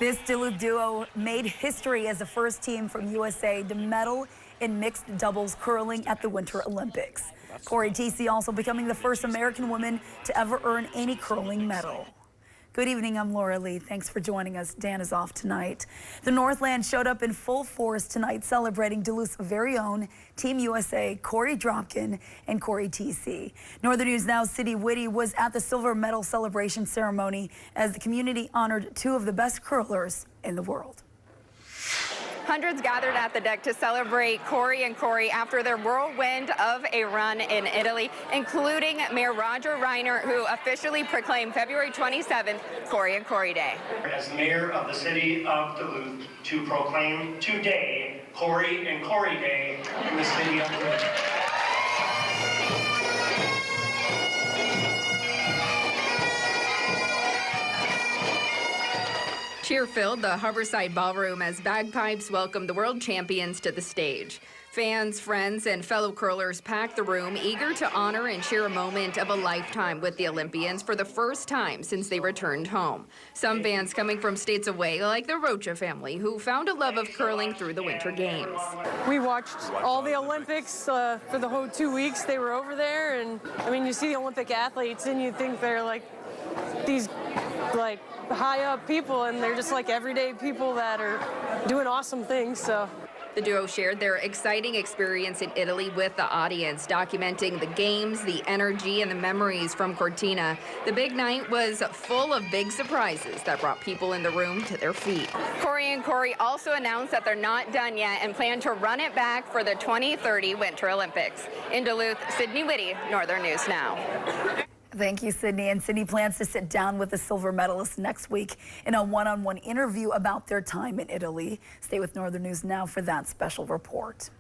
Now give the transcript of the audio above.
This Duluth duo made history as the first team from USA to medal in mixed doubles curling at the Winter Olympics. Korey TC also becoming the first American woman to ever earn any curling medal. Good evening, I'm Laura Lee. Thanks for joining us. Dan is off tonight. The Northland showed up in full force tonight celebrating Duluth's very own Team USA, Korey Dropkin and Korey TC. Northern News Now's Cindy Whitty was at the silver medal celebration ceremony as the community honored two of the best curlers in the world. Hundreds gathered at the deck to celebrate Korey and Cory after their whirlwind of a run in Italy, including Mayor Roger Reinert, who officially proclaimed February 27th Korey and Cory Day. As mayor of the city of Duluth, to proclaim today Korey and Cory Day in the city of Duluth. Cheer filled the Harborside Ballroom as bagpipes welcomed the world champions to the stage. Fans, friends, and fellow curlers packed the room, eager to honor and share a moment of a lifetime with the Olympians for the first time since they returned home. Some fans coming from states away, like the Rocha family, who found a love of curling through the Winter Games. We watched all the Olympics for the whole 2 weeks they were over there, and I mean, you see the Olympic athletes and you think they're like these high up people, and they're just like everyday people that are doing awesome things. So the duo shared their exciting experience in Italy with the audience, documenting the games, the energy, and the memories from Cortina. The big night was full of big surprises that brought people in the room to their feet. Korey and Cory also announced that they're not done yet and plan to run it back for the 2030 Winter Olympics. In Duluth, Cindy Whitty, Northern News Now. Thank you, Sydney. And Sydney plans to sit down with the silver medalists next week in a one-on-one interview about their time in Italy. Stay with Northern News Now for that special report.